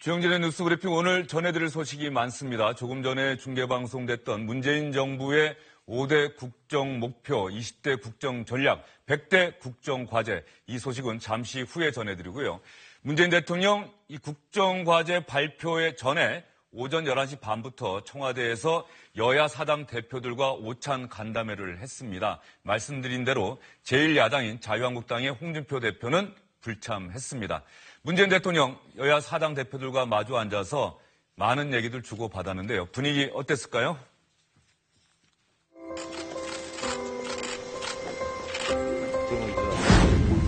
주영진의 뉴스브리핑 오늘 전해드릴 소식이 많습니다. 조금 전에 중계방송됐던 문재인 정부의 5대 국정 목표, 20대 국정 전략, 100대 국정 과제, 이 소식은 잠시 후에 전해드리고요. 문재인 대통령 이 국정 과제 발표에 전에 오전 11시 반부터 청와대에서 여야 사당 대표들과 오찬 간담회를 했습니다. 말씀드린 대로 제1야당인 자유한국당의 홍준표 대표는 불참했습니다. 문재인 대통령 여야 사당 대표들과 마주 앉아서 많은 얘기들 주고받았는데요. 분위기 어땠을까요?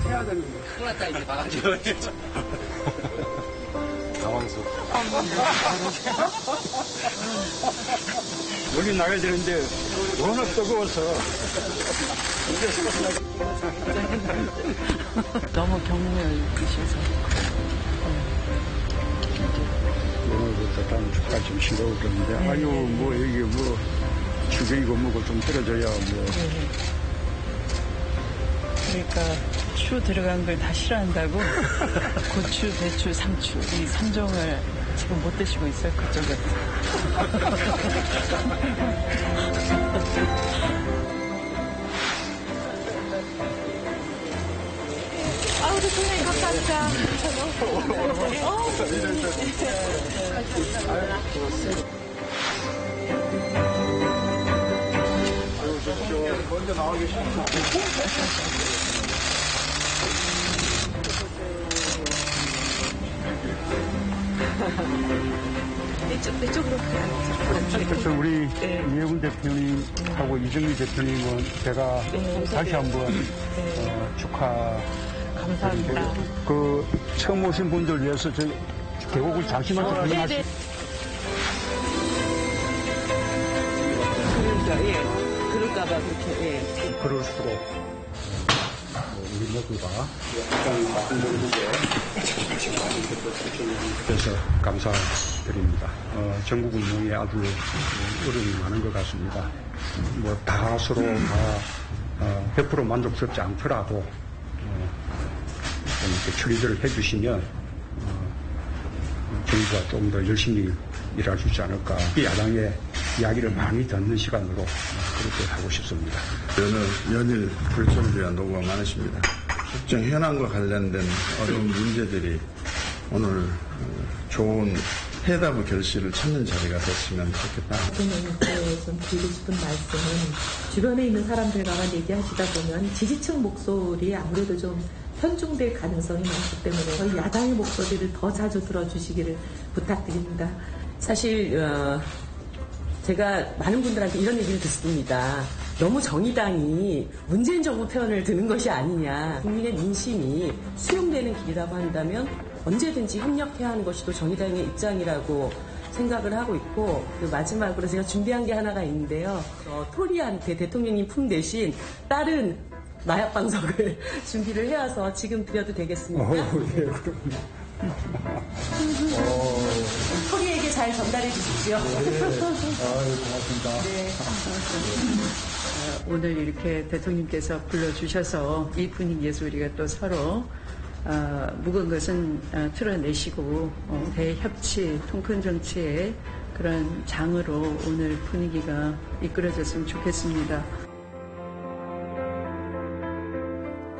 해야 되는 거. 큰일 났다, 이제 봐가지고. 당황스럽다. 여기 나가야 되는데, 워낙 뜨거워서. 너무 경무를 주셔서. 오늘부터 다음 주까지 좀 쉬고 그러는데, 네. 아유, 뭐, 여기 뭐, 죽이고 뭐고 좀 틀어줘야 뭐. 네. 그러니까, 추 들어간 걸 다 싫어한다고 고추, 배추, 상추 이 3종을 지금 못 드시고 있어요. 그쪽에서. 아우, 대통령님 감사합니다. 먼저 나와 계십니다. 이쪽으로 가야죠. 그래서 우리 이해군 대표님하고 이정미 대표님은 제가 다시 한번 축하. 감사합니다. 그 처음 오신 분들 위해서 저희 계곡을 잠시만 좀 불러주세요. 그러니까 그럴까봐 그렇게 그럴수록 우리 모두가 그래서 감사드립니다. 전국 운영에 아주 어려움이 많은 것 같습니다. 뭐 다 서로 다 100% 만족스럽지 않더라도 좀 이렇게 처리들을 해주시면 정부가 좀 더 열심히 일할 수 있지 않을까. 야당의 이야기를 많이 듣는 시간으로 그렇게 하고 싶습니다. 저는 연일 불철주야 노고가 많으십니다. 국정 현안과 관련된 어려운 문제들이 오늘 좋은 해답의 결실을 찾는 자리가 됐으면 좋겠다. 대통령님께 좀 드리고 싶은 말씀은 주변에 있는 사람들과만 얘기하시다 보면 지지층 목소리에 아무래도 좀 편중될 가능성이 많기 때문에 저희 야당의 목소리를 더 자주 들어주시기를 부탁드립니다. 사실 제가 많은 분들한테 이런 얘기를 듣습니다. 너무 정의당이 문재인 정부 편을 드는 것이 아니냐. 국민의 민심이 수용되는 길이라고 한다면 언제든지 협력해야 하는 것이 또 정의당의 입장이라고 생각을 하고 있고, 그 마지막으로 제가 준비한 게 하나가 있는데요. 토리한테 대통령님 품 대신 다른 마약 방석을 준비를 해와서 지금 드려도 되겠습니까? 네, 그렇군요. 토리에게 잘 전달해 주십시오. 네. 고맙습니다. 네. 오늘 이렇게 대통령께서 불러주셔서 이 분위기에서 우리가 또 서로 묵은 것은 틀어내시고 대협치, 통큰 정치의 그런 장으로 오늘 분위기가 이끌어졌으면 좋겠습니다.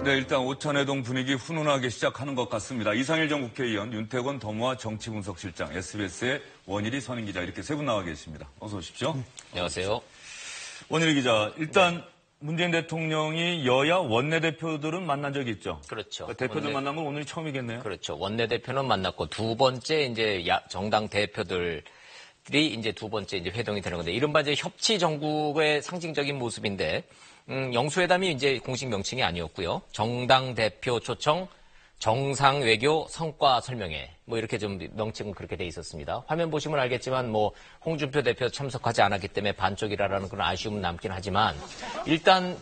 네, 일단 오찬회동 분위기 훈훈하게 시작하는 것 같습니다. 이상일 전 국회의원, 윤태권 더모아 정치분석실장, SBS의 원일이 선임기자 이렇게 세 분 나와 계십니다. 어서 오십시오. 안녕하세요. 원일이 기자, 일단 문재인 대통령이 여야 원내대표들은 만난 적이 있죠? 그렇죠. 대표들 만난 건 오늘이 처음이겠네요? 그렇죠. 원내대표는 만났고 두 번째 이제 정당 대표들이 이제 두 번째 이제 회동이 되는 건데 이른바 이제 협치 정국의 상징적인 모습인데 영수회담이 이제 공식 명칭이 아니었고요. 정당 대표 초청, 정상 외교 성과 설명회 뭐 이렇게 좀 명칭은 그렇게 돼 있었습니다. 화면 보시면 알겠지만 뭐 홍준표 대표 참석하지 않았기 때문에 반쪽이라는 그런 아쉬움은 남긴 하지만 일단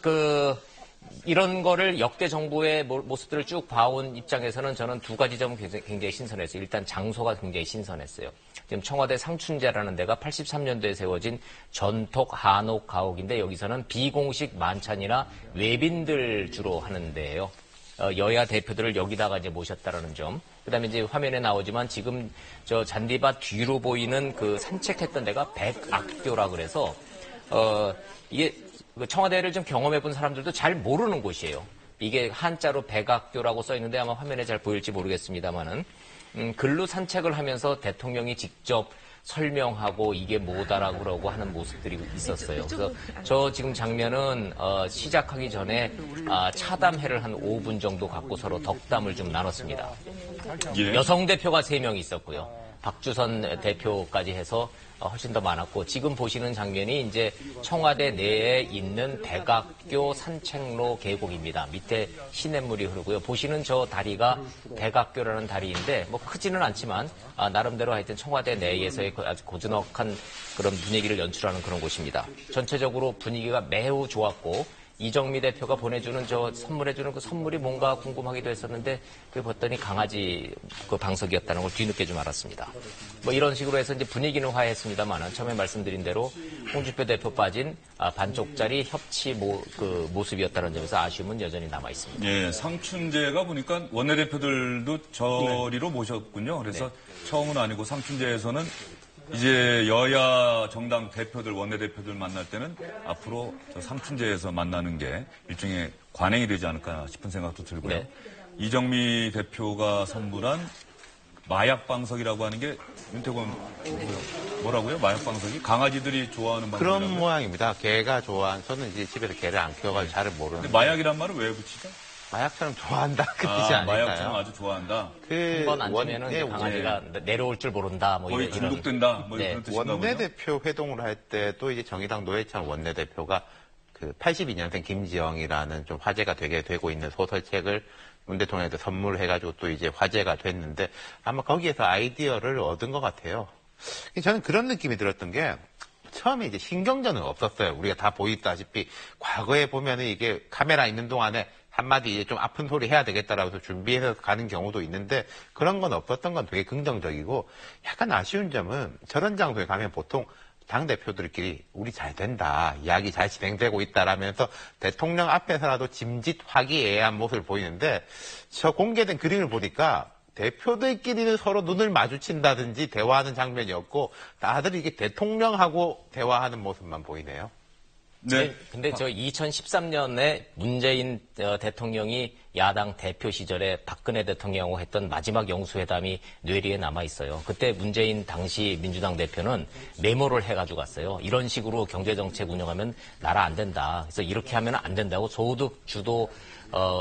이런 거를 역대 정부의 모습들을 쭉 봐온 입장에서는 저는 두 가지 점은 굉장히 신선했어요. 일단 장소가 굉장히 신선했어요. 지금 청와대 상춘제라는 데가 83년도에 세워진 전통 한옥 가옥인데 여기서는 비공식 만찬이나 외빈들 주로 하는 데예요. 여야 대표들을 여기다가 이제 모셨다라는 점. 그다음에 이제 화면에 나오지만 지금 저 잔디밭 뒤로 보이는 그 산책했던 데가 백악교라 그래서 이게 청와대를 좀 경험해본 사람들도 잘 모르는 곳이에요. 이게 한자로 백악교라고 써 있는데 아마 화면에 잘 보일지 모르겠습니다만은 글로 산책을 하면서 대통령이 직접 설명하고 이게 뭐다라고 그러고 하는 모습들이 있었어요. 그래서 저 지금 장면은 시작하기 전에 차담회를 한 5분 정도 갖고 서로 덕담을 좀 나눴습니다. 예. 여성 대표가 3명 있었고요. 박주선 대표까지 해서 훨씬 더 많았고 지금 보시는 장면이 이제 청와대 내에 있는 백악교 산책로 계곡입니다. 밑에 시냇물이 흐르고요. 보시는 저 다리가 백악교라는 다리인데 뭐 크지는 않지만 나름대로 하여튼 청와대 내에서의 아주 고즈넉한 그런 분위기를 연출하는 그런 곳입니다. 전체적으로 분위기가 매우 좋았고 이정미 대표가 보내주는 선물해주는 그 선물이 뭔가 궁금하기도 했었는데 그 봤더니 강아지 그 방석이었다는 걸 뒤늦게 좀 알았습니다. 뭐 이런 식으로 해서 이제 분위기는 화해했습니다만 처음에 말씀드린 대로 홍준표 대표 빠진 반쪽짜리 협치 모습이었다는 점에서 아쉬움은 여전히 남아 있습니다. 예, 상춘제가 보니까 원내대표들도 저리로 모셨군요. 그래서 처음은 아니고 상춘제에서는 이제 여야 정당 대표들, 원내대표들 만날 때는 앞으로 저 상춘제에서 만나는 게 일종의 관행이 되지 않을까 싶은 생각도 들고요. 네. 이정미 대표가 선물한 마약방석이라고 하는 게 윤태곤 뭐라고요? 마약방석이? 강아지들이 좋아하는 방석이라고요? 그런 모양입니다. 개가 좋아하는, 저는 이제 집에서 개를 안 키워가지고 잘을 모르는데. 근데 마약이란 말은 왜 붙이죠? 마약처럼 좋아한다 그 뜻이 아닐까요? 마약처럼 아주 좋아한다. 한 번 앉으면은 이제 강아지가 내려올 줄 모른다. 뭐 거의 이런. 중독된다. 뭐 네. 이런 뜻인가 보죠. 원내대표 회동을 할 때 또 이제 정의당 노회찬 원내대표가 그 82년생 김지영이라는 좀 화제가 되게 되고 있는 소설책을 문 대통령한테 선물해가지고 또 이제 화제가 됐는데 아마 거기에서 아이디어를 얻은 것 같아요. 저는 그런 느낌이 들었던 게 처음에 이제 신경전은 없었어요. 우리가 다 보이다시피 과거에 보면은 이게 카메라 있는 동안에 한마디 이제 좀 아픈 소리 해야 되겠다라고 해서 준비해서 가는 경우도 있는데 그런 건 없었던 건 되게 긍정적이고 약간 아쉬운 점은 저런 장소에 가면 보통 당대표들끼리 우리 잘 된다, 이야기 잘 진행되고 있다라면서 대통령 앞에서라도 짐짓 화기애애한 모습을 보이는데 저 공개된 그림을 보니까 대표들끼리는 서로 눈을 마주친다든지 대화하는 장면이 없고 다들 이게 대통령하고 대화하는 모습만 보이네요. 네. 근데 저 2013년에 문재인 대통령이 야당 대표 시절에 박근혜 대통령하고 했던 마지막 영수회담이 뇌리에 남아 있어요. 그때 문재인 당시 민주당 대표는 메모를 해가지고 갔어요. 이런 식으로 경제정책 운영하면 나라 안 된다. 그래서 이렇게 하면 안 된다고 소득 주도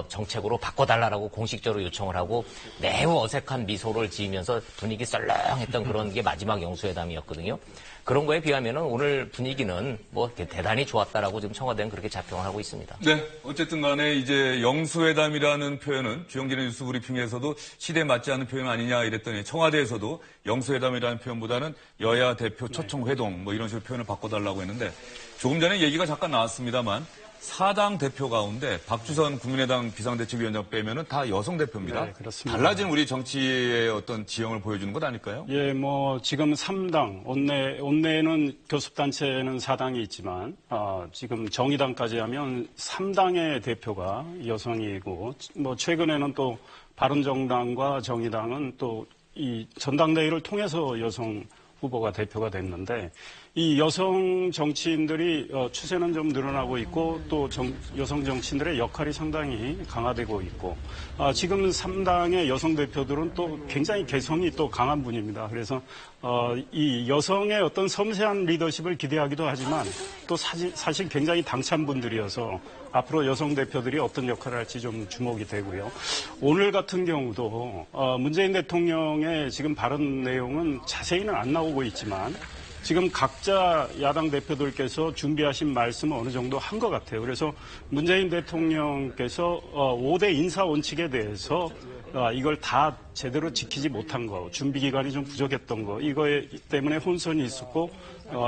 정책으로 바꿔달라고 공식적으로 요청을 하고 매우 어색한 미소를 지으면서 분위기 썰렁했던 그런 게 마지막 영수회담이었거든요. 그런 거에 비하면 오늘 분위기는 뭐 대단히 좋았다라고 지금 청와대는 그렇게 자평을 하고 있습니다. 네. 어쨌든 간에 이제 영수회담이라는 표현은 주영진의 뉴스 브리핑에서도 시대에 맞지 않는 표현 아니냐 이랬더니 청와대에서도 영수회담이라는 표현보다는 여야 대표 초청회동 뭐 이런 식으로 표현을 바꿔달라고 했는데 조금 전에 얘기가 잠깐 나왔습니다만 사당 대표 가운데 박주선 국민의당 비상대책위원장 빼면은 다 여성 대표입니다. 네, 그렇습니다. 달라진 우리 정치의 어떤 지형을 보여주는 것 아닐까요? 예, 뭐 지금 3당 원내에는 교섭단체는 4당이 있지만 지금 정의당까지 하면 3당의 대표가 여성이고 뭐 최근에는 또 바른정당과 정의당은 또 이 전당대회를 통해서 여성 후보가 대표가 됐는데 이 여성 정치인들이 추세는 좀 늘어나고 있고 또 여성 정치인들의 역할이 상당히 강화되고 있고 지금 3당의 여성 대표들은 또 굉장히 개성이 또 강한 분입니다. 그래서 이 여성의 어떤 섬세한 리더십을 기대하기도 하지만 또 사실 굉장히 당찬 분들이어서 앞으로 여성 대표들이 어떤 역할을 할지 좀 주목이 되고요. 오늘 같은 경우도 문재인 대통령의 지금 발언 내용은 자세히는 안 나오고 있지만 지금 각자 야당 대표들께서 준비하신 말씀은 어느 정도 한 것 같아요. 그래서 문재인 대통령께서 5대 인사 원칙에 대해서 이걸 다 제대로 지키지 못한 거, 준비 기간이 좀 부족했던 거, 이거에 때문에 혼선이 있었고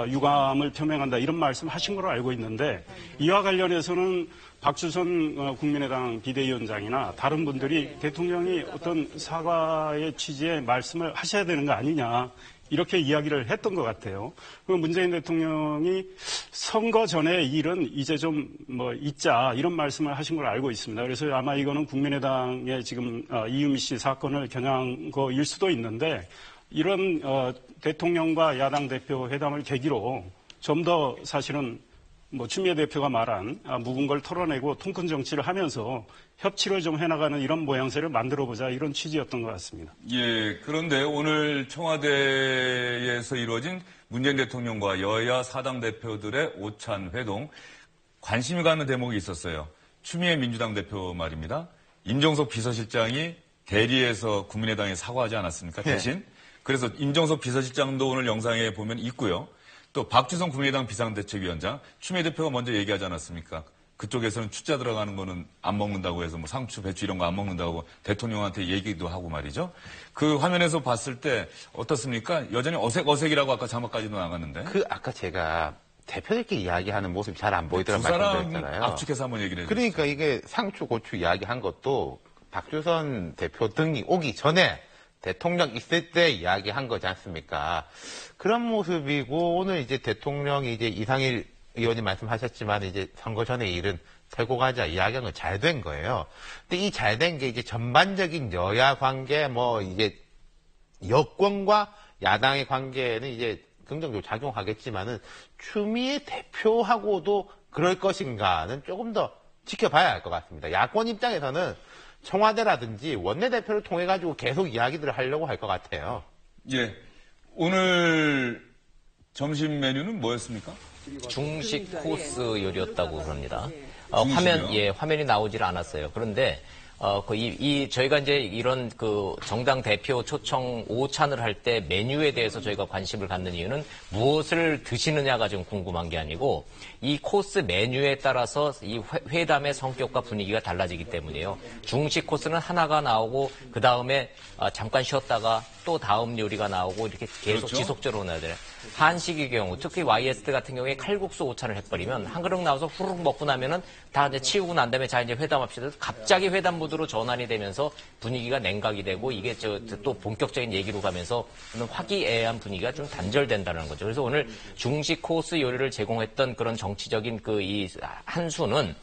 유감을 표명한다 이런 말씀 하신 걸로 알고 있는데 이와 관련해서는 박주선 국민의당 비대위원장이나 다른 분들이 대통령이 어떤 사과의 취지의 말씀을 하셔야 되는 거 아니냐. 이렇게 이야기를 했던 것 같아요. 그 문재인 대통령이 선거 전에 일은 이제 좀 잊자 이런 말씀을 하신 걸 알고 있습니다. 그래서 아마 이거는 국민의당의 지금 이유미 씨 사건을 겨냥한 거일 수도 있는데 이런 대통령과 야당 대표 회담을 계기로 좀 더 사실은 추미애 대표가 말한 묵은 걸 털어내고 통큰 정치를 하면서 협치를 좀 해나가는 이런 모양새를 만들어보자 이런 취지였던 것 같습니다. 예, 그런데 오늘 청와대에서 이루어진 문재인 대통령과 여야 사당 대표들의 오찬 회동 관심이 가는 대목이 있었어요. 추미애 민주당 대표 말입니다. 임종석 비서실장이 대리에서 국민의당에 사과하지 않았습니까? 대신. 그래서 임종석 비서실장도 오늘 영상에 보면 있고요. 또 박주선 국민의당 비상대책위원장, 추미애 대표가 먼저 얘기하지 않았습니까? 그쪽에서는 추자 들어가는 거는 안 먹는다고 해서 상추, 배추 이런 거 안 먹는다고 대통령한테 얘기도 하고 말이죠. 그 화면에서 봤을 때 어떻습니까? 여전히 어색이라고 아까 자막까지도 나갔는데. 아까 제가 대표들끼리 이야기하는 모습이 잘 안 보이더라는 두 사람 말씀드렸잖아요. 압축해서 한번 얘기를 해주세요. 그러니까 이게 상추, 고추 이야기한 것도 박주선 대표 등이 오기 전에 대통령 있을 때 이야기한 거지 않습니까? 그런 모습이고 오늘 이제 대통령이 이제 이상일 의원님 말씀하셨지만 이제 선거 전의 일은 털고 가자 이야기한 건 잘 된 거예요. 근데 이 잘 된 게 이제 전반적인 여야 관계 이제 여권과 야당의 관계에는 이제 긍정적으로 작용하겠지만은 추미애 대표하고도 그럴 것인가는 조금 더 지켜봐야 할 것 같습니다. 야권 입장에서는 청와대라든지 원내대표를 통해 가지고 계속 이야기들을 하려고 할 것 같아요. 예. 오늘 점심 메뉴는 뭐였습니까? 중식 코스 요리였다고 그럽니다. 중식이요? 화면이 나오질 않았어요. 그런데 저희가 이제 이런 정당 대표 초청 오찬을 할 때 메뉴에 대해서 저희가 관심을 갖는 이유는 무엇을 드시느냐가 좀 궁금한 게 아니고 이 코스 메뉴에 따라서 이 회담의 성격과 분위기가 달라지기 때문이에요. 중식 코스는 하나가 나오고 그 다음에 잠깐 쉬었다가 또 다음 요리가 나오고 이렇게 계속 그렇죠? 지속적으로 나야 돼요. 한식의 경우 특히 YS 같은 경우에 칼국수 오찬을 해버리면 한 그릇 나와서 후루룩 먹고 나면은 다 이제 치우고 난 다음에 자 이제 회담합시다. 갑자기 회담 모드로 전환이 되면서 분위기가 냉각이 되고 이게 또 본격적인 얘기로 가면서 화기애애한 분위기가 좀 단절된다는 거죠. 그래서 오늘 중식 코스 요리를 제공했던 그런 정치적인 이 한수는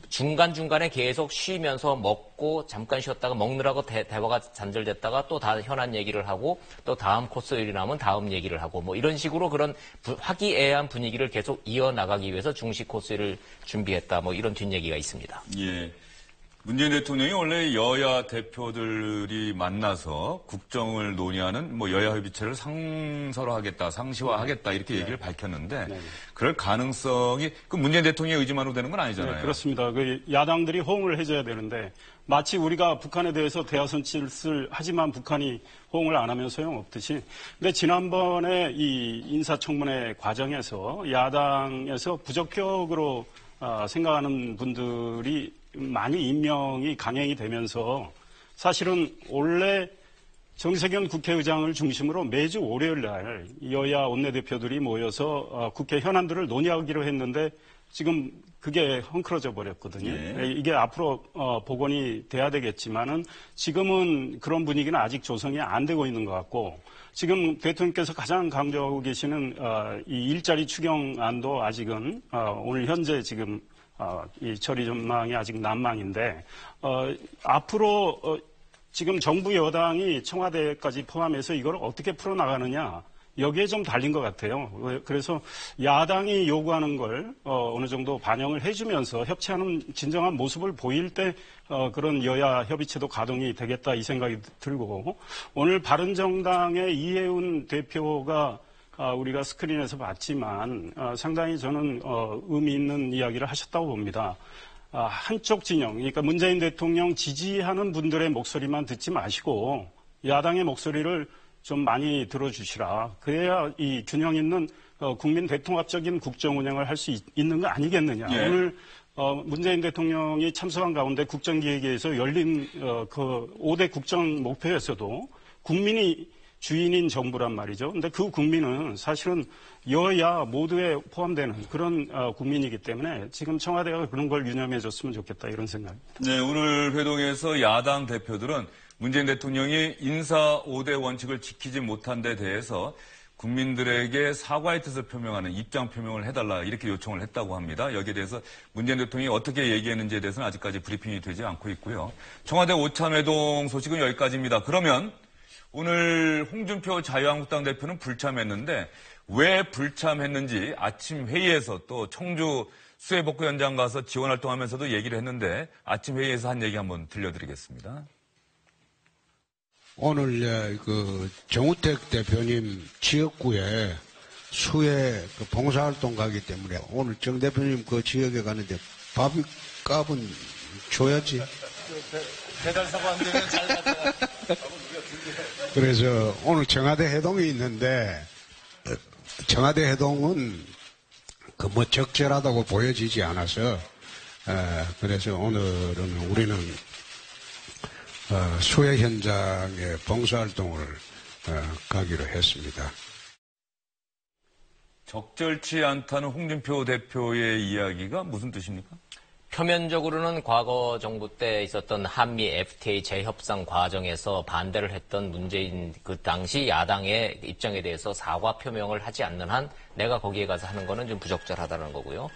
중간중간에 계속 쉬면서 먹고 잠깐 쉬었다가 먹느라고 대화가 단절됐다가 또 다 현안 얘기를 하고 또 다음 코스 요리 나오면 다음 얘기를 하고 이런 식으로 그런 화기애애한 분위기를 계속 이어나가기 위해서 중식 코스를 준비했다 이런 뒷얘기가 있습니다. 예. 문재인 대통령이 원래 여야 대표들이 만나서 국정을 논의하는 여야 협의체를 상설화하겠다, 상시화하겠다 이렇게 얘기를 밝혔는데 그럴 가능성이 문재인 대통령의 의지만으로 되는 건 아니잖아요. 네, 그렇습니다. 야당들이 호응을 해줘야 되는데 마치 우리가 북한에 대해서 대화 손짓을 하지만 북한이 호응을 안 하면 소용없듯이. 근데 지난번에 이 인사청문회 과정에서 야당에서 부적격으로 생각하는 분들이 많이 임명이 강행이 되면서 사실은 원래 정세균 국회의장을 중심으로 매주 월요일 날 여야 원내대표들이 모여서 국회 현안들을 논의하기로 했는데 지금 그게 헝클어져 버렸거든요. 예. 이게 앞으로 복원이 돼야 되겠지만은 지금은 그런 분위기는 아직 조성이 안 되고 있는 것 같고 지금 대통령께서 가장 강조하고 계시는 이 일자리 추경안도 아직은 오늘 현재 지금 이 처리 전망이 아직 난망인데 앞으로 지금 정부 여당이 청와대까지 포함해서 이걸 어떻게 풀어나가느냐 여기에 좀 달린 것 같아요. 그래서 야당이 요구하는 걸 어느 정도 반영을 해주면서 협치하는 진정한 모습을 보일 때 그런 여야 협의체도 가동이 되겠다 이 생각이 들고 오늘 바른정당의 이해운 대표가 우리가 스크린에서 봤지만 상당히 저는 의미 있는 이야기를 하셨다고 봅니다. 한쪽 진영, 그러니까 문재인 대통령 지지하는 분들의 목소리만 듣지 마시고 야당의 목소리를 좀 많이 들어주시라. 그래야 이 균형 있는 국민 대통합적인 국정 운영을 할 수 있는 거 아니겠느냐. 예. 오늘 문재인 대통령이 참석한 가운데 국정기획위에서 열린 그 5대 국정 목표에서도 국민이 주인인 정부란 말이죠. 근데 그 국민은 사실은 여야 모두에 포함되는 그런 국민이기 때문에 지금 청와대가 그런 걸 유념해줬으면 좋겠다 이런 생각입니다. 네, 오늘 회동에서 야당 대표들은 문재인 대통령이 인사 5대 원칙을 지키지 못한 데 대해서 국민들에게 사과의 뜻을 표명하는 입장 표명을 해달라 이렇게 요청을 했다고 합니다. 여기에 대해서 문재인 대통령이 어떻게 얘기했는지에 대해서는 아직까지 브리핑이 되지 않고 있고요. 청와대 오찬회동 소식은 여기까지입니다. 그러면 오늘 홍준표 자유한국당 대표는 불참했는데 왜 불참했는지 아침 회의에서 또 청주 수해복구 현장 가서 지원활동하면서도 얘기를 했는데 아침 회의에서 한 얘기 한번 들려드리겠습니다. 오늘 그 정우택 대표님 지역구에 수해 그 봉사활동 가기 때문에 오늘 정 대표님 그 지역에 가는데 밥값은 줘야지. 배달사고 안 되면 잘 가자. 그래서 오늘 청와대 회동이 있는데 청와대 회동은 그 뭐 적절하다고 보여지지 않아서 그래서 오늘은 우리는 수해 현장에 봉사활동을 가기로 했습니다. 적절치 않다는 홍준표 대표의 이야기가 무슨 뜻입니까? 표면적으로는 과거 정부 때 있었던 한미 FTA 재협상 과정에서 반대를 했던 문재인 그 당시 야당의 입장에 대해서 사과 표명을 하지 않는 한 내가 거기에 가서 하는 거는 좀 부적절하다는 거고요.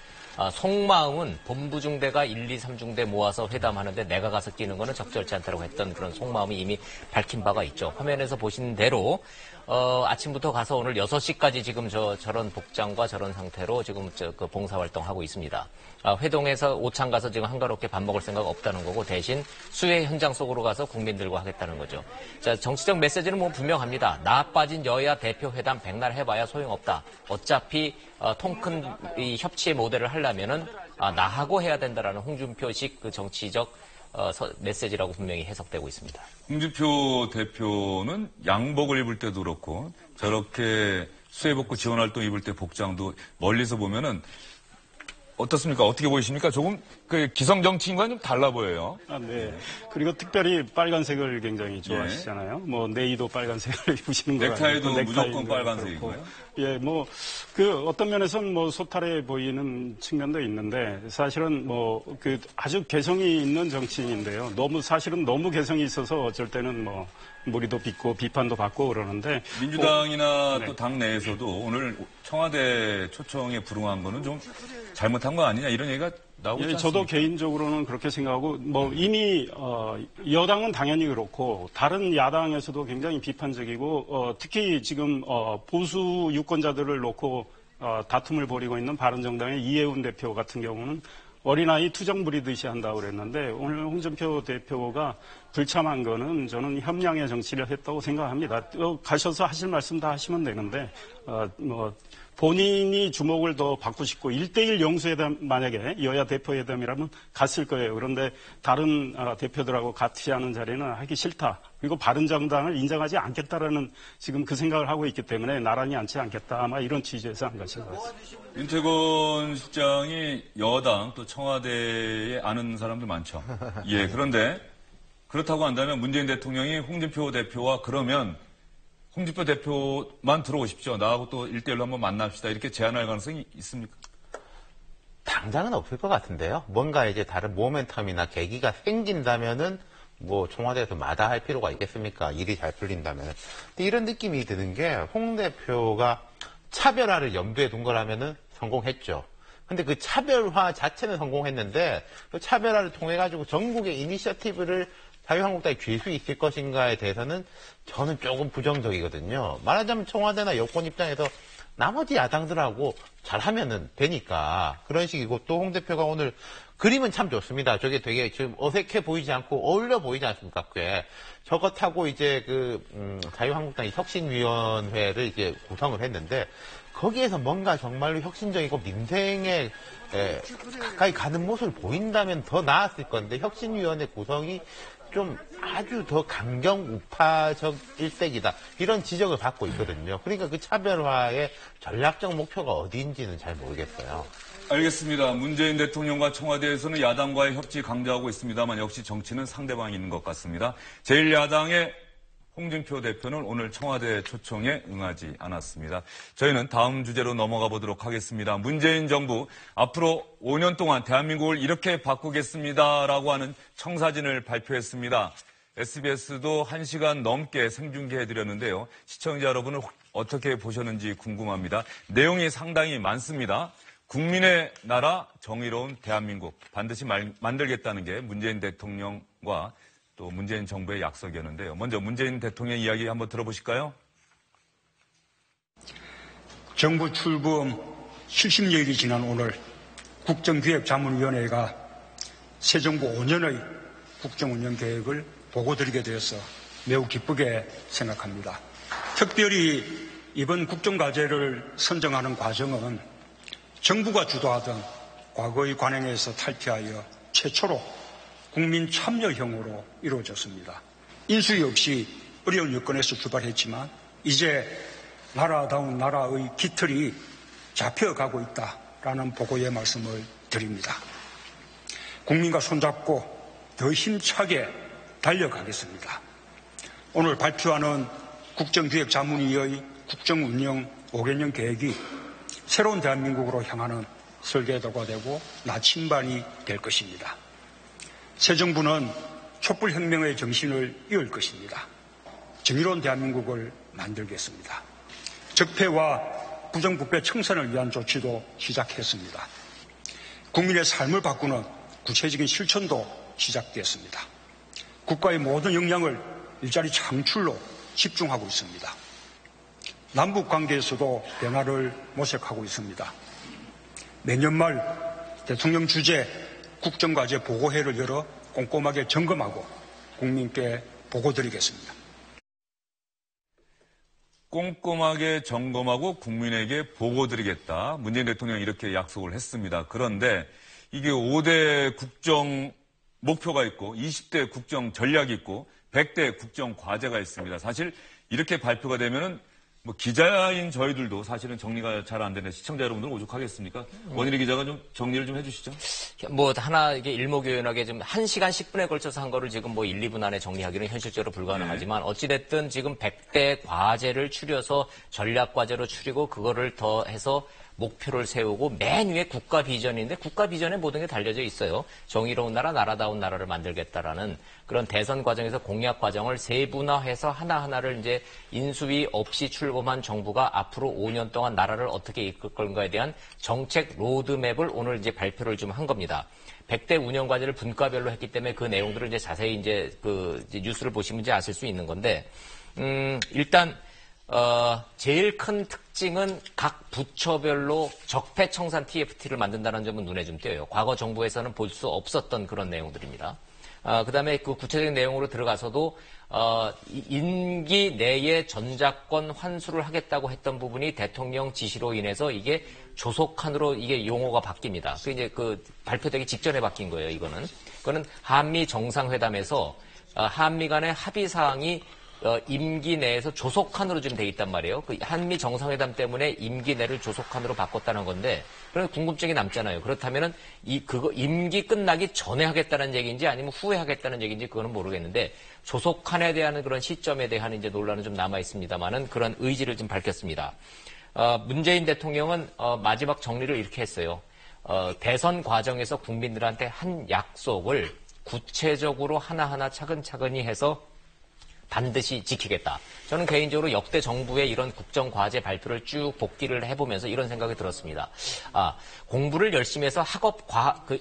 속마음은 본부 중대가 1, 2, 3중대 모아서 회담하는데 내가 가서 끼는 거는 적절치 않다고 했던 그런 속마음이 이미 밝힌 바가 있죠. 화면에서 보신 대로 아침부터 가서 오늘 6시까지 지금 저런 복장과 저런 상태로 지금 그 봉사활동 하고 있습니다. 회동에서 오찬 가서 지금 한가롭게 밥 먹을 생각 없다는 거고 대신 수해 현장 속으로 가서 국민들과 하겠다는 거죠. 자, 정치적 메시지는 뭐 분명합니다. 나 빠진 여야 대표 회담 백날 해봐야 소용없다. 어차피 통 큰 이 협치의 모델을 하려면은 나하고 해야 된다라는 홍준표식 그 정치적 메시지라고 분명히 해석되고 있습니다. 홍준표 대표는 양복을 입을 때도 그렇고 저렇게 수해복구 지원활동 입을 때 복장도 멀리서 보면은 어떻습니까? 어떻게 보이십니까? 조금 그 기성정치인과는 좀 달라 보여요. 네. 그리고 특별히 빨간색을 굉장히 좋아하시잖아요. 뭐 네이도 빨간색을 입으시는 거 넥타이도 무조건 빨간색이고요. 예, 뭐 그 어떤 면에서는 뭐 소탈해 보이는 측면도 있는데 사실은 뭐 그 아주 개성이 있는 정치인인데요. 사실은 너무 개성이 있어서 어쩔 때는 뭐 머리도 빗고 비판도 받고 그러는데 민주당이나 네. 또 당 내에서도 오늘 청와대 초청에 불응한 거는 좀 잘못한 거 아니냐 이런 얘기가 나오고 있지 않습니까? 저도 개인적으로는 그렇게 생각하고 뭐 이미 여당은 당연히 그렇고 다른 야당에서도 굉장히 비판적이고 특히 지금 보수 유권자들을 놓고 다툼을 벌이고 있는 바른정당의 이해운 대표 같은 경우는 어린아이 투정 부리듯이 한다고 그랬는데 오늘 홍준표 대표가 불참한 거는 저는 협량의 정치를 했다고 생각합니다. 가셔서 하실 말씀 다 하시면 되는데 뭐 본인이 주목을 더 받고 싶고 1대1 영수회담 만약에 여야 대표회담이라면 갔을 거예요. 그런데 다른 대표들하고 같이 하는 자리는 하기 싫다. 그리고 바른정당을 인정하지 않겠다라는 지금 그 생각을 하고 있기 때문에 나란히 앉지 않겠다. 아마 이런 취지에서 한 것인 것 같습니다. 윤태곤 실장이 여당 또 청와대에 아는 사람들 많죠. 예, 그런데 그렇다고 한다면 문재인 대통령이 홍준표 대표와 그러면 홍준표 대표만 들어오십시오. 나하고 또 1대1로 한번 만납시다. 이렇게 제안할 가능성이 있습니까? 당장은 없을 것 같은데요. 뭔가 이제 다른 모멘텀이나 계기가 생긴다면은 뭐 청와대에서 마다할 필요가 있겠습니까? 일이 잘 풀린다면. 근데 이런 느낌이 드는 게 홍 대표가 차별화를 염두에 둔 거라면은 성공했죠. 근데 그 차별화 자체는 성공했는데 그 차별화를 통해 가지고 전국의 이니셔티브를 자유한국당이 쥘 수 있을 것인가에 대해서는 저는 조금 부정적이거든요. 말하자면 청와대나 여권 입장에서 나머지 야당들하고 잘하면은 되니까 그런 식이고 또 홍 대표가 오늘 그림은 참 좋습니다. 저게 되게 지금 어색해 보이지 않고 어울려 보이지 않습니까? 꽤 저것하고 이제 자유한국당이 혁신위원회를 이제 구성을 했는데 거기에서 뭔가 정말로 혁신적이고 민생에 가까이 가는 모습을 보인다면 더 나았을 건데 혁신위원회 구성이 좀 아주 더 강경 우파적 일색이다. 이런 지적을 받고 있거든요. 그러니까 그 차별화의 전략적 목표가 어디인지는 잘 모르겠어요. 알겠습니다. 문재인 대통령과 청와대에서는 야당과의 협치 강조하고 있습니다만 역시 정치는 상대방이 있는 것 같습니다. 제1야당의 홍준표 대표는 오늘 청와대 초청에 응하지 않았습니다. 저희는 다음 주제로 넘어가 보도록 하겠습니다. 문재인 정부 앞으로 5년 동안 대한민국을 이렇게 바꾸겠습니다라고 하는 청사진을 발표했습니다. SBS도 1시간 넘게 생중계해드렸는데요. 시청자 여러분은 어떻게 보셨는지 궁금합니다. 내용이 상당히 많습니다. 국민의 나라, 정의로운 대한민국 반드시 만들겠다는 게 문재인 대통령과 또 문재인 정부의 약속이었는데요. 먼저 문재인 대통령 이야기 한번 들어보실까요? 정부 출범 70여일이 지난 오늘 국정기획자문위원회가 새 정부 5년의 국정운영 계획을 보고드리게 되어서 매우 기쁘게 생각합니다. 특별히 이번 국정과제를 선정하는 과정은 정부가 주도하던 과거의 관행에서 탈피하여 최초로 국민 참여형으로 이루어졌습니다. 인수위 없이 어려운 여건에서 출발했지만 이제 나라다운 나라의 깃털이 잡혀가고 있다라는 보고의 말씀을 드립니다. 국민과 손잡고 더 힘차게 달려가겠습니다. 오늘 발표하는 국정기획자문위의 국정운영 5개년 계획이 새로운 대한민국으로 향하는 설계도가 되고 나침반이 될 것입니다. 새 정부는 촛불혁명의 정신을 이을 것입니다. 정의로운 대한민국을 만들겠습니다. 적폐와 부정부패 청산을 위한 조치도 시작했습니다. 국민의 삶을 바꾸는 구체적인 실천도 시작됐습니다. 국가의 모든 역량을 일자리 창출로 집중하고 있습니다. 남북 관계에서도 변화를 모색하고 있습니다. 내년 말 대통령 주재 국정과제 보고회를 열어 꼼꼼하게 점검하고 국민께 보고드리겠습니다. 꼼꼼하게 점검하고 국민에게 보고드리겠다. 문재인 대통령이 이렇게 약속을 했습니다. 그런데 이게 5대 국정 목표가 있고 20대 국정 전략이 있고 100대 국정 과제가 있습니다. 사실 이렇게 발표가 되면은 뭐 기자인 저희들도 사실은 정리가 잘 안 되는 시청자 여러분들 오죽하겠습니까? 원일이 기자가 좀 정리를 좀 해주시죠. 뭐 하나 이게 일목요연하게 좀 1시간 10분에 걸쳐서 한 거를 지금 뭐 1, 2분 안에 정리하기는 현실적으로 불가능하지만 어찌됐든 지금 100대 과제를 추려서 전략 과제로 추리고 그거를 더해서 목표를 세우고 맨 위에 국가 비전인데 국가 비전에 모든 게 달려져 있어요. 정의로운 나라, 나라다운 나라를 만들겠다라는 그런 대선 과정에서 공약 과정을 세분화해서 하나하나를 이제 인수위 없이 출범한 정부가 앞으로 5년 동안 나라를 어떻게 이끌 건가에 대한 정책 로드맵을 오늘 이제 발표를 좀 한 겁니다. 100대 운영 과제를 분과별로 했기 때문에 그 내용들을 이제 자세히 이제 이제 뉴스를 보시면 이제 아실 수 있는 건데, 일단 제일 큰 특징은 각 부처별로 적폐청산 TFT를 만든다는 점은 눈에 좀 띄어요. 과거 정부에서는 볼 수 없었던 그런 내용들입니다. 그다음에 그 구체적인 내용으로 들어가서도 임기 내에 전작권 환수를 하겠다고 했던 부분이 대통령 지시로 인해서 이게 조속한으로 이게 용어가 바뀝니다. 그 이제 그 발표되기 직전에 바뀐 거예요. 그거는 한미 정상회담에서 한미 간의 합의 사항이 임기 내에서 조속한으로 좀 돼 있단 말이에요. 그 한미 정상회담 때문에 임기 내를 조속한으로 바꿨다는 건데, 그런 궁금증이 남잖아요. 그렇다면은 그거 임기 끝나기 전에 하겠다는 얘기인지 아니면 후에 하겠다는 얘기인지 그거는 모르겠는데, 조속한에 대한 그런 시점에 대한 이제 논란은 좀 남아 있습니다만은 그런 의지를 좀 밝혔습니다. 문재인 대통령은 마지막 정리를 이렇게 했어요. 대선 과정에서 국민들한테 한 약속을 구체적으로 하나하나 차근차근히 해서 반드시 지키겠다. 저는 개인적으로 역대 정부의 이런 국정과제 발표를 쭉 복기를 해보면서 이런 생각이 들었습니다. 공부를 열심히 해서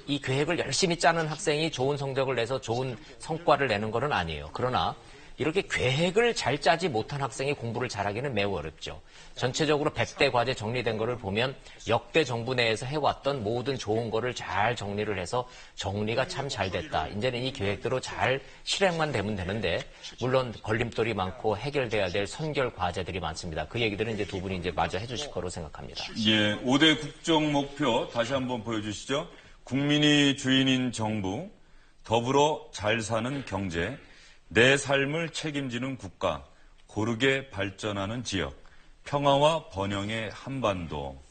이 계획을 열심히 짜는 학생이 좋은 성적을 내서 좋은 성과를 내는 것은 아니에요. 그러나 이렇게 계획을 잘 짜지 못한 학생이 공부를 잘하기는 매우 어렵죠. 전체적으로 100대 과제 정리된 거를 보면 역대 정부 내에서 해왔던 모든 좋은 거를 잘 정리를 해서 정리가 참 잘 됐다. 이제는 이 계획대로 잘 실행만 되면 되는데, 물론 걸림돌이 많고 해결돼야 될 선결 과제들이 많습니다. 그 얘기들은 이제 두 분이 이제 마저 해주실 거로 생각합니다. 예, 5대 국정 목표 다시 한번 보여주시죠. 국민이 주인인 정부, 더불어 잘 사는 경제, 내 삶을 책임지는 국가, 고르게 발전하는 지역, 평화와 번영의 한반도.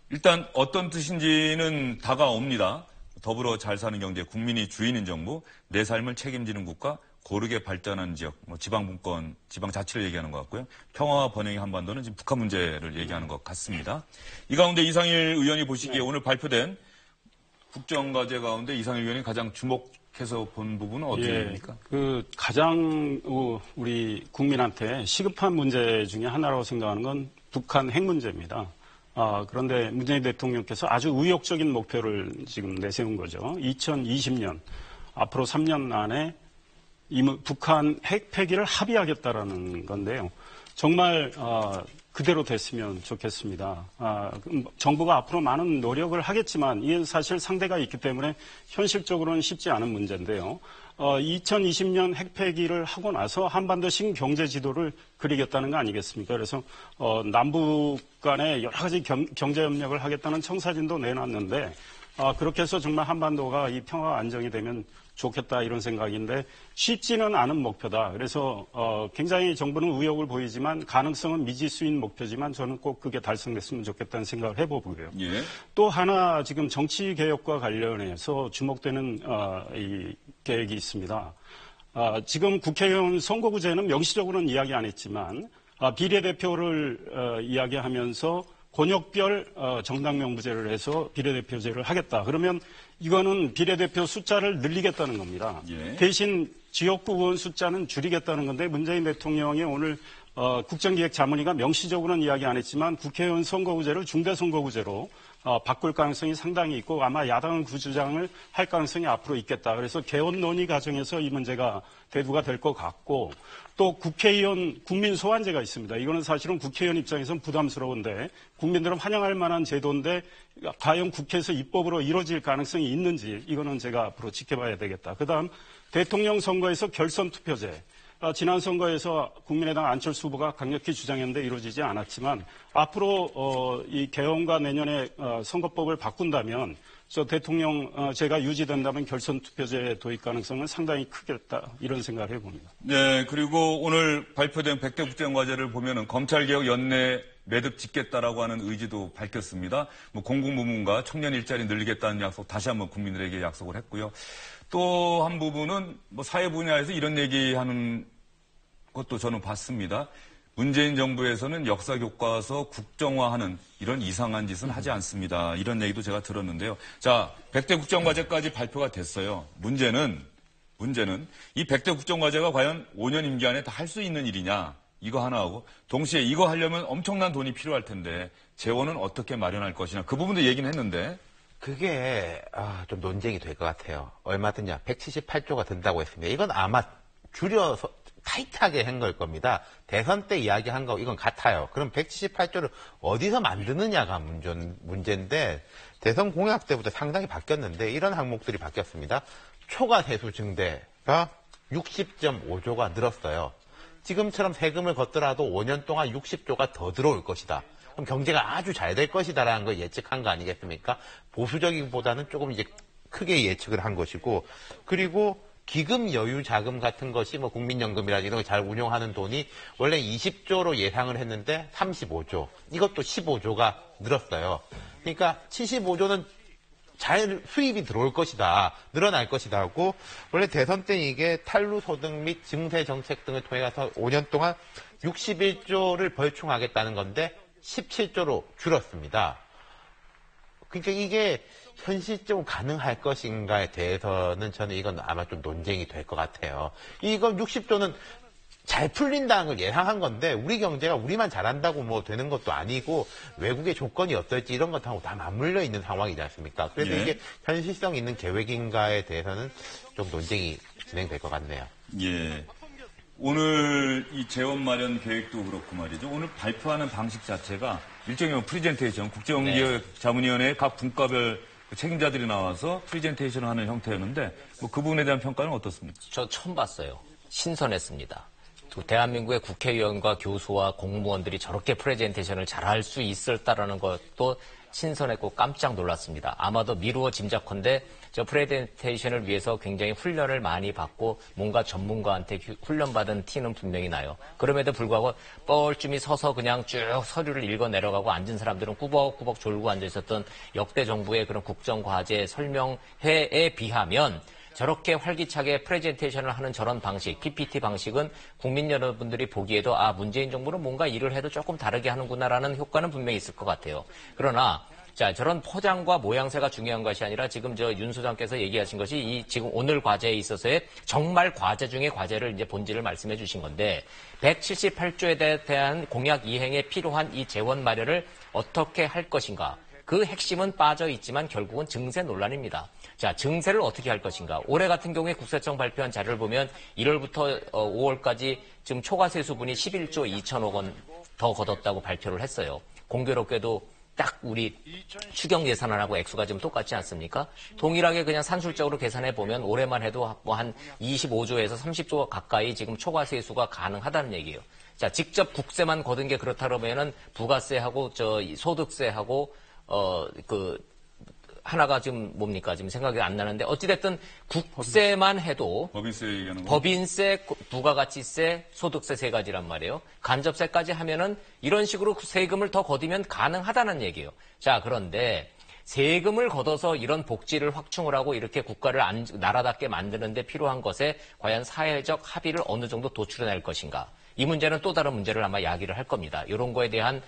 일단 어떤 뜻인지는 다가옵니다. 더불어 잘 사는 경제, 국민이 주인인 정부, 내 삶을 책임지는 국가, 고르게 발전한 지역, 뭐 지방분권, 지방자치를 얘기하는 것 같고요. 평화와 번영의 한반도는 지금 북한 문제를 얘기하는 것 같습니다. 이 가운데 이상일 의원이 보시기에 오늘 발표된 국정과제 가운데 이상일 의원이 가장 주목해서 본 부분은 어디입니까? 가장 우리 국민한테 시급한 문제 중에 하나라고 생각하는 건 북한 핵 문제입니다. 그런데 문재인 대통령께서 아주 의욕적인 목표를 지금 내세운 거죠. 2020년, 앞으로 3년 안에 북한 핵 폐기를 합의하겠다라는 건데요. 정말 그대로 됐으면 좋겠습니다. 정부가 앞으로 많은 노력을 하겠지만 이게 사실 상대가 있기 때문에 현실적으로는 쉽지 않은 문제인데요. 2020년 핵 폐기를 하고 나서 한반도 신경제 지도를 그리겠다는 거 아니겠습니까? 그래서 남북 간에 여러 가지 경제 협력을 하겠다는 청사진도 내놨는데 그렇게 해서 정말 한반도가 이 평화가 안정이 되면 좋겠다 이런 생각인데 쉽지는 않은 목표다. 그래서 굉장히 정부는 의욕을 보이지만 가능성은 미지수인 목표지만 저는 꼭 그게 달성됐으면 좋겠다는 생각을 해보고요. 예. 또 하나 지금 정치 개혁과 관련해서 주목되는 이 계획이 있습니다. 지금 국회의원 선거구제는 명시적으로는 이야기 안 했지만 비례대표를 이야기하면서 권역별 정당 명부제를 해서 비례대표제를 하겠다. 그러면 이거는 비례대표 숫자를 늘리겠다는 겁니다. 예. 대신 지역구 의원 숫자는 줄이겠다는 건데 문재인 대통령이 오늘 국정기획자문위가 명시적으로는 이야기 안 했지만 국회의원 선거구제를 중대선거구제로 바꿀 가능성이 상당히 있고 아마 야당은 그 주장을 할 가능성이 앞으로 있겠다. 그래서 개헌 논의 과정에서 이 문제가 대두가 될 것 같고 또 국회의원 국민 소환제가 있습니다. 이거는 사실은 국회의원 입장에서는 부담스러운데 국민들은 환영할 만한 제도인데 과연 국회에서 입법으로 이루어질 가능성이 있는지 이거는 제가 앞으로 지켜봐야 되겠다. 그다음 대통령 선거에서 결선 투표제. 지난 선거에서 국민의당 안철수 후보가 강력히 주장했는데 이루어지지 않았지만 앞으로 이 개헌과 내년에 선거법을 바꾼다면 저 대통령제가 유지된다면 결선 투표제 도입 가능성은 상당히 크겠다 이런 생각을 해봅니다. 네, 그리고 오늘 발표된 100대 국정과제를 보면은 검찰개혁 연내 매듭 짓겠다라고 하는 의지도 밝혔습니다. 뭐 공공부문과 청년 일자리 늘리겠다는 약속 다시 한번 국민들에게 약속을 했고요. 또 한 부분은 뭐 사회 분야에서 이런 얘기하는 것도 저는 봤습니다. 문재인 정부에서는 역사 교과서 국정화하는 이런 이상한 짓은 하지 않습니다. 이런 얘기도 제가 들었는데요. 자, 100대 국정과제까지 발표가 됐어요. 문제는 이 100대 국정과제가 과연 5년 임기 안에 다 할 수 있는 일이냐 이거 하나 하고 동시에 이거 하려면 엄청난 돈이 필요할 텐데 재원은 어떻게 마련할 것이냐 그 부분도 얘기는 했는데 그게 좀 논쟁이 될 것 같아요. 얼마 드냐? 178조가 든다고 했습니다. 이건 아마 줄여서 타이트하게 한 걸 겁니다. 대선 때 이야기한 거 이건 같아요. 그럼 178조를 어디서 만드느냐가 문제인데 대선 공약 때부터 상당히 바뀌었는데 이런 항목들이 바뀌었습니다. 초과 세수 증대가 60.5조가 늘었어요. 지금처럼 세금을 걷더라도 5년 동안 60조가 더 들어올 것이다. 그럼 경제가 아주 잘 될 것이다라는 걸 예측한 거 아니겠습니까? 보수적이기보다는 조금 이제 크게 예측을 한 것이고 그리고 기금 여유 자금 같은 것이 뭐 국민연금이라든지 이런 걸 잘 운용하는 돈이 원래 20조로 예상을 했는데 35조. 이것도 15조가 늘었어요. 그러니까 75조는 잘 수입이 들어올 것이다. 늘어날 것이다 하고 원래 대선 때 이게 탈루소득 및 증세 정책 등을 통해서 5년 동안 61조를 벌충하겠다는 건데 17조로 줄었습니다. 그러니까 이게 현실적으로 가능할 것인가에 대해서는 저는 이건 아마 좀 논쟁이 될 것 같아요. 이건 60조는 잘 풀린다는 걸 예상한 건데 우리 경제가 우리만 잘한다고 뭐 되는 것도 아니고 외국의 조건이 어떨지 이런 것하고 다 맞물려 있는 상황이지 않습니까? 그래서 이게 현실성 있는 계획인가에 대해서는 좀 논쟁이 진행될 것 같네요. 예. 오늘 이 재원 마련 계획도 그렇고 말이죠. 오늘 발표하는 방식 자체가 일종의 프리젠테이션, 국정기획자문위원회 각 분과별 책임자들이 나와서 프리젠테이션을 하는 형태였는데 뭐 그 부분에 대한 평가는 어떻습니까? 저 처음 봤어요. 신선했습니다. 대한민국의 국회의원과 교수와 공무원들이 저렇게 프레젠테이션을 잘할 수 있었다라는 것도 신선했고 깜짝 놀랐습니다. 아마도 미루어 짐작컨대 저 프레젠테이션을 위해서 굉장히 훈련을 많이 받고 뭔가 전문가한테 훈련받은 티는 분명히 나요. 그럼에도 불구하고 뻘쭘히 서서 그냥 쭉 서류를 읽어 내려가고 앉은 사람들은 꾸벅꾸벅 졸고 앉아 있었던 역대 정부의 그런 국정과제 설명회에 비하면 저렇게 활기차게 프레젠테이션을 하는 저런 방식, PPT 방식은 국민 여러분들이 보기에도 문재인 정부는 뭔가 일을 해도 조금 다르게 하는구나라는 효과는 분명히 있을 것 같아요. 그러나 자, 저런 포장과 모양새가 중요한 것이 아니라 지금 윤 소장께서 얘기하신 것이 지금 오늘 과제에 있어서의 정말 과제 중에 과제를 이제 본질을 말씀해 주신 건데 178조에 대한 공약 이행에 필요한 이 재원 마련을 어떻게 할 것인가. 그 핵심은 빠져 있지만 결국은 증세 논란입니다. 자, 증세를 어떻게 할 것인가. 올해 같은 경우에 국세청 발표한 자료를 보면 1월부터 5월까지 지금 초과세 수분이 11조 2천억 원 더 걷었다고 발표를 했어요. 공교롭게도 딱 우리 추경 예산안하고 액수가 지금 똑같지 않습니까? 동일하게 그냥 산술적으로 계산해 보면 올해만 해도 뭐 한 25조에서 30조 가까이 지금 초과세 수가 가능하다는 얘기예요. 자, 직접 국세만 거둔 게 그렇다 그러면은 부가세하고 소득세하고 하나가 지금 뭡니까? 지금 생각이 안 나는데 어찌됐든 국세만 해도 법인세 얘기하는 거. 법인세, 부가가치세, 소득세 세 가지란 말이에요. 간접세까지 하면은 이런 식으로 세금을 더 거두면 가능하다는 얘기예요. 자, 그런데 세금을 걷어서 이런 복지를 확충을 하고 이렇게 국가를 나라답게 만드는 데 필요한 것에 과연 사회적 합의를 어느 정도 도출해낼 것인가. 이 문제는 또 다른 문제를 아마 이야기를 할 겁니다. 이런 거에 대한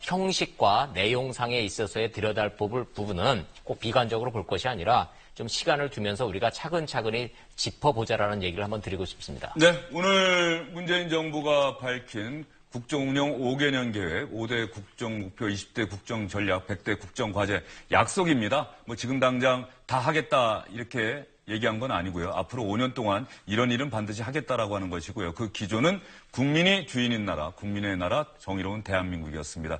형식과 내용상에 있어서의 들여다볼 부분은 꼭 비관적으로 볼 것이 아니라 좀 시간을 두면서 우리가 차근차근히 짚어보자라는 얘기를 한번 드리고 싶습니다. 네, 오늘 문재인 정부가 밝힌 국정운영 5개년 계획, 5대 국정목표, 20대 국정전략, 100대 국정과제 약속입니다. 뭐 지금 당장 다 하겠다 이렇게 얘기한 건 아니고요. 앞으로 5년 동안 이런 일은 반드시 하겠다라고 하는 것이고요. 그 기조는 국민이 주인인 나라, 국민의 나라, 정의로운 대한민국이었습니다.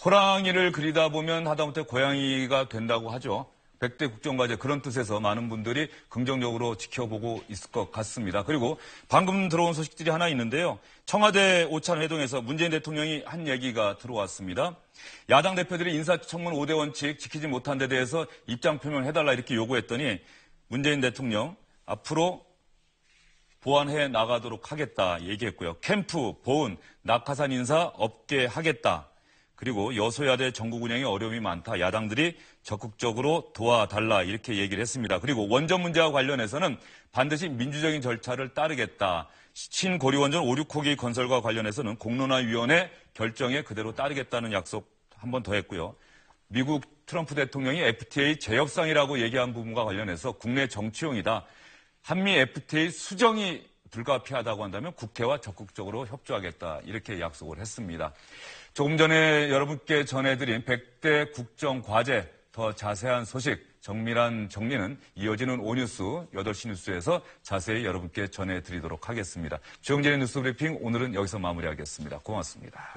호랑이를 그리다 보면 하다못해 고양이가 된다고 하죠. 100대 국정과제 그런 뜻에서 많은 분들이 긍정적으로 지켜보고 있을 것 같습니다. 그리고 방금 들어온 소식들이 하나 있는데요. 청와대 오찬회동에서 문재인 대통령이 한 얘기가 들어왔습니다. 야당 대표들이 인사청문 5대 원칙 지키지 못한 데 대해서 입장 표명을 해달라 이렇게 요구했더니 문재인 대통령 앞으로 보완해 나가도록 하겠다 얘기했고요. 캠프, 보훈, 낙하산 인사 없게 하겠다. 그리고 여소야대 전국 운영에 어려움이 많다. 야당들이 적극적으로 도와달라 이렇게 얘기를 했습니다. 그리고 원전 문제와 관련해서는 반드시 민주적인 절차를 따르겠다. 신고리원전 5, 6호기 건설과 관련해서는 공론화위원회 결정에 그대로 따르겠다는 약속 한 번 더 했고요. 미국 트럼프 대통령이 FTA 재협상이라고 얘기한 부분과 관련해서 국내 정치용이다. 한미 FTA 수정이 불가피하다고 한다면 국회와 적극적으로 협조하겠다. 이렇게 약속을 했습니다. 조금 전에 여러분께 전해드린 100대 국정과제 더 자세한 소식, 정밀한 정리는 이어지는 오뉴스 8시 뉴스에서 자세히 여러분께 전해드리도록 하겠습니다. 주영진의 뉴스 브리핑 오늘은 여기서 마무리하겠습니다. 고맙습니다.